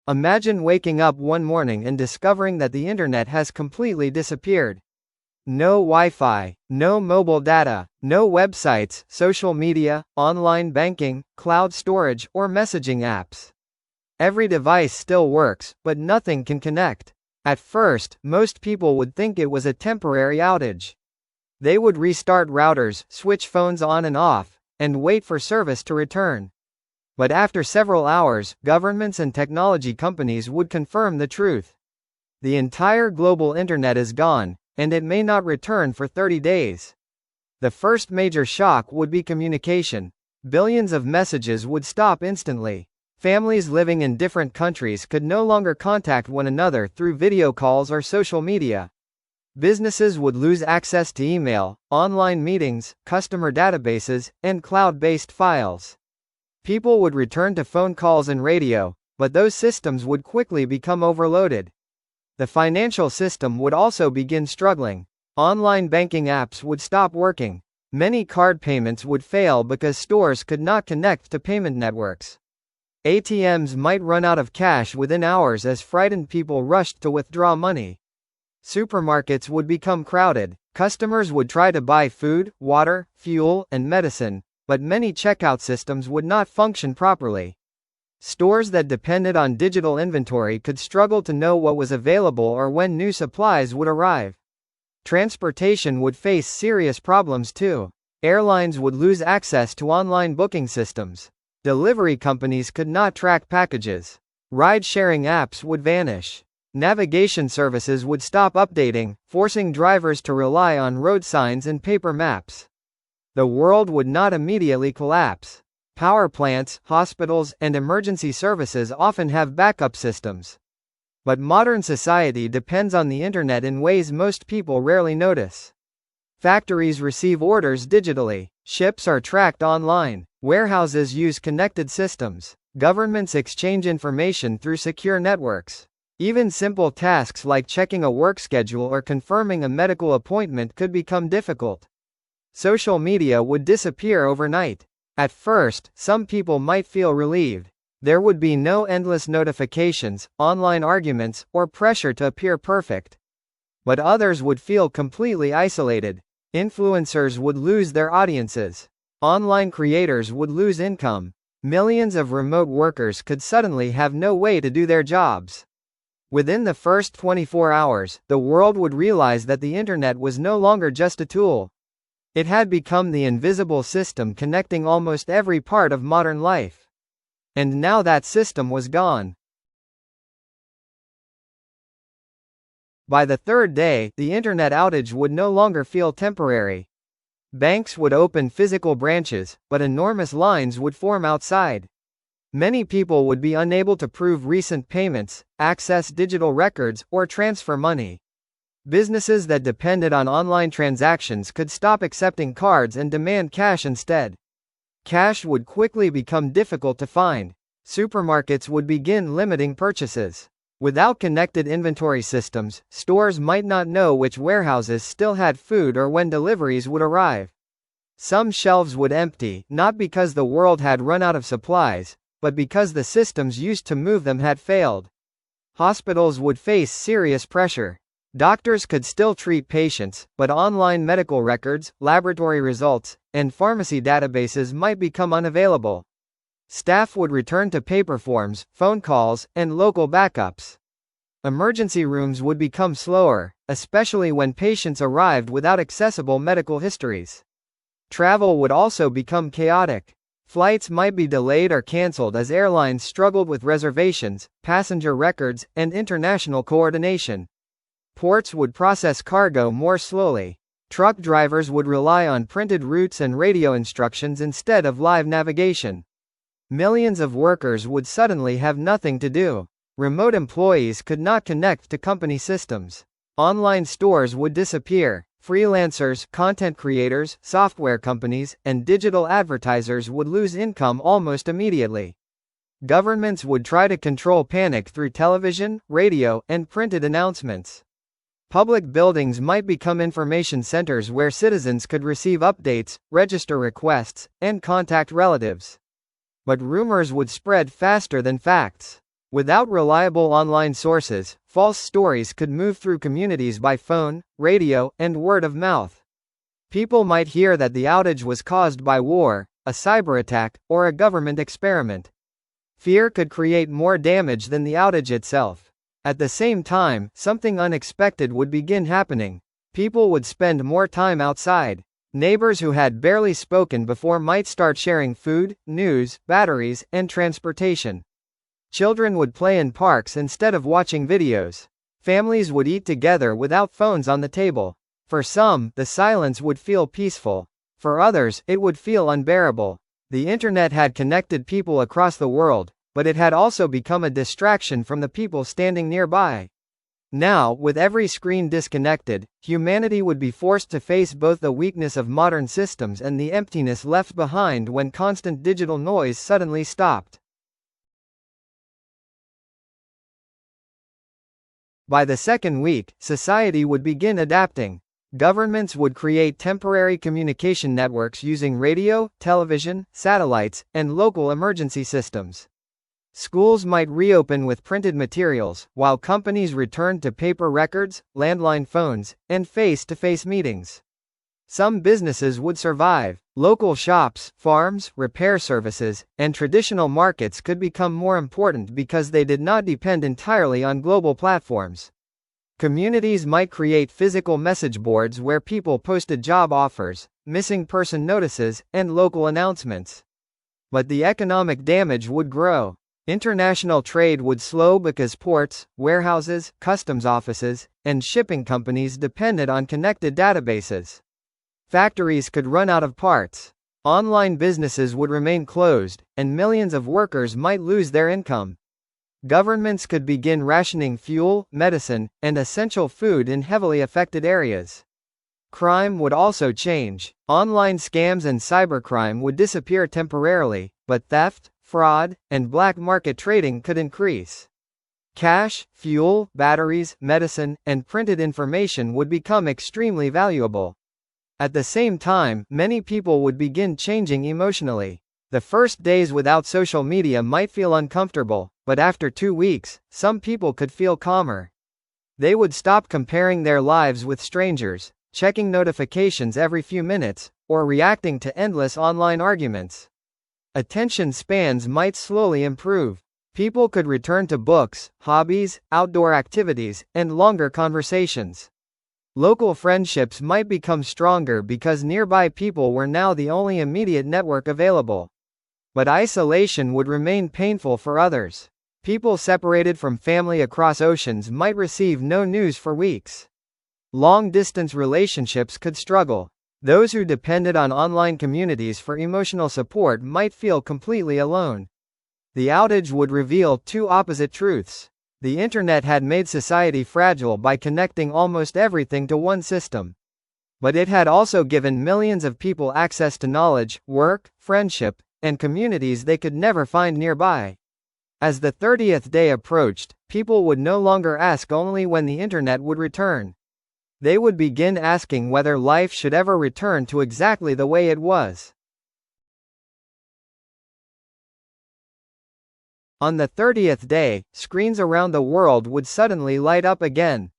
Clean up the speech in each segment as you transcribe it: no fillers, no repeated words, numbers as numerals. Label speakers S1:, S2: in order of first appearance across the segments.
S1: Imagine waking up one morning and discovering that the internet has completely disappeared. No Wi-Fi, no mobile data, no websites, social media, online banking, cloud storage, or messaging apps. Every device still works, but nothing can connect. At first, most people would think it was a temporary outage. They would restart routers, switch phones on and off, and wait for service to return. But after several hours, governments and technology companies would confirm the truth. The entire global internet is gone, and it may not return for 30 days. The first major shock would be communication. Billions of messages would stop instantly. Families living in different countries could no longer contact one another through video calls or social media. Businesses would lose access to email, online meetings, customer databases, and cloud-based files. People would return to phone calls and radio, but those systems would quickly become overloaded. The financial system would also begin struggling. Online banking apps would stop working. Many card payments would fail because stores could not connect to payment networks. ATMs might run out of cash within hours as frightened people rushed to withdraw money. Supermarkets would become crowded. Customers would try to buy food, water, fuel, and medicine, but many checkout systems would not function properly. Stores that depended on digital inventory could struggle to know what was available or when new supplies would arrive. Transportation would face serious problems too. Airlines would lose access to online booking systems. Delivery companies could not track packages. Ride-sharing apps would vanish. Navigation services would stop updating, forcing drivers to rely on road signs and paper maps. The world would not immediately collapse. Power plants, hospitals, and emergency services often have backup systems. But modern society depends on the internet in ways most people rarely notice. Factories receive orders digitally. Ships are tracked online. Warehouses use connected systems. Governments exchange information through secure networks. Even simple tasks like checking a work schedule or confirming a medical appointment could become difficult. Social media would disappear overnight. At first, some people might feel relieved. There would be no endless notifications, online arguments, or pressure to appear perfect. But others would feel completely isolated. Influencers would lose their audiences. Online creators would lose income. Millions of remote workers could suddenly have no way to do their jobs. Within the first 24 hours, the world would realize that the internet was no longer just a tool. It had become the invisible system connecting almost every part of modern life. And now that system was gone. By the third day, the internet outage would no longer feel temporary. Banks would open physical branches, but enormous lines would form outside. Many people would be unable to prove recent payments, access digital records, or transfer money. Businesses that depended on online transactions could stop accepting cards and demand cash instead. Cash would quickly become difficult to find. Supermarkets would begin limiting purchases. Without connected inventory systems, stores might not know which warehouses still had food or when deliveries would arrive. Some shelves would empty, not because the world had run out of supplies, but because the systems used to move them had failed. Hospitals would face serious pressure. Doctors could still treat patients, but online medical records, laboratory results, and pharmacy databases might become unavailable. Staff would return to paper forms, phone calls, and local backups. Emergency rooms would become slower, especially when patients arrived without accessible medical histories. Travel would also become chaotic. Flights might be delayed or canceled as airlines struggled with reservations, passenger records, and international coordination. Ports would process cargo more slowly. Truck drivers would rely on printed routes and radio instructions instead of live navigation. Millions of workers would suddenly have nothing to do. Remote employees could not connect to company systems. Online stores would disappear. Freelancers, content creators, software companies, and digital advertisers would lose income almost immediately. Governments would try to control panic through television, radio, and printed announcements. Public buildings might become information centers where citizens could receive updates, register requests, and contact relatives. But rumors would spread faster than facts. Without reliable online sources, false stories could move through communities by phone, radio, and word of mouth. People might hear that the outage was caused by war, a cyber attack, or a government experiment. Fear could create more damage than the outage itself. At the same time, something unexpected would begin happening. People would spend more time outside. Neighbors who had barely spoken before might start sharing food, news, batteries, and transportation. Children would play in parks instead of watching videos. Families would eat together without phones on the table. For some, the silence would feel peaceful. For others, it would feel unbearable. The internet had connected people across the world, but it had also become a distraction from the people standing nearby. Now, with every screen disconnected, humanity would be forced to face both the weakness of modern systems and the emptiness left behind when constant digital noise suddenly stopped. By the second week, society would begin adapting. Governments would create temporary communication networks using radio, television, satellites, and local emergency systems. Schools might reopen with printed materials, while companies returned to paper records, landline phones, and face-to-face meetings. Some businesses would survive. Local shops, farms, repair services, and traditional markets could become more important because they did not depend entirely on global platforms. Communities might create physical message boards where people posted job offers, missing person notices, and local announcements. But the economic damage would grow. International trade would slow because ports, warehouses, customs offices, and shipping companies depended on connected databases. Factories could run out of parts. Online businesses would remain closed, and millions of workers might lose their income. Governments could begin rationing fuel, medicine, and essential food in heavily affected areas. Crime would also change. Online scams and cybercrime would disappear temporarily, but theft, fraud, and black market trading could increase. Cash, fuel, batteries, medicine, and printed information would become extremely valuable. At the same time, many people would begin changing emotionally. The first days without social media might feel uncomfortable, but after 2 weeks, some people could feel calmer. They would stop comparing their lives with strangers, checking notifications every few minutes, or reacting to endless online arguments. Attention spans might slowly improve. People could return to books, hobbies, outdoor activities, and longer conversations. Local friendships might become stronger because nearby people were now the only immediate network available. But isolation would remain painful for others. People separated from family across oceans might receive no news for weeks. Long-distance relationships could struggle. Those who depended on online communities for emotional support might feel completely alone. The outage would reveal two opposite truths. The internet had made society fragile by connecting almost everything to one system. But it had also given millions of people access to knowledge, work, friendship, and communities they could never find nearby. As the 30th day approached, people would no longer ask only when the internet would return. They would begin asking whether life should ever return to exactly the way it was. On the 30th day, screens around the world would suddenly light up again.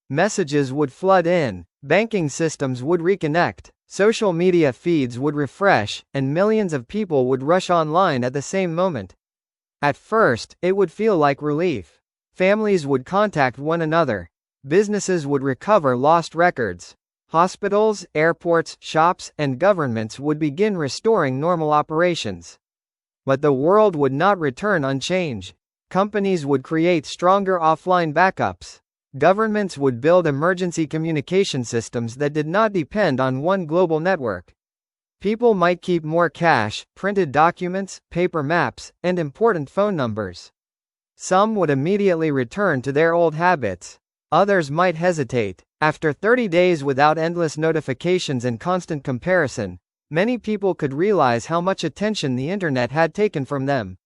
S1: Messages would flood in, banking systems would reconnect, social media feeds would refresh, and millions of people would rush online at the same moment. At first, it would feel like relief. Families would contact one another. Businesses would recover lost records. Hospitals, airports, shops, and governments would begin restoring normal operations. But the world would not return unchanged. Companies would create stronger offline backups. Governments would build emergency communication systems that did not depend on one global network. People might keep more cash, printed documents, paper maps, and important phone numbers. Some would immediately return to their old habits. Others might hesitate. After 30 days without endless notifications and constant comparison, many people could realize how much attention the internet had taken from them.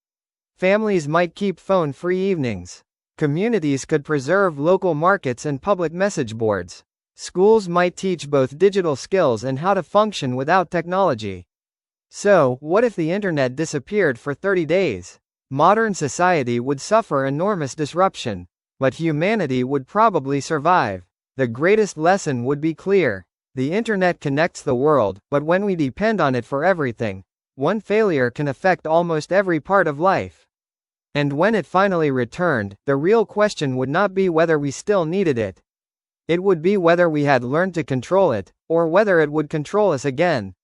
S1: Families might keep phone-free evenings. Communities could preserve local markets and public message boards. Schools might teach both digital skills and how to function without technology. So, what if the internet disappeared for 30 days? Modern society would suffer enormous disruption, but humanity would probably survive. The greatest lesson would be clear. The internet connects the world, but when we depend on it for everything, one failure can affect almost every part of life. And when it finally returned, the real question would not be whether we still needed it. It would be whether we had learned to control it, or whether it would control us again.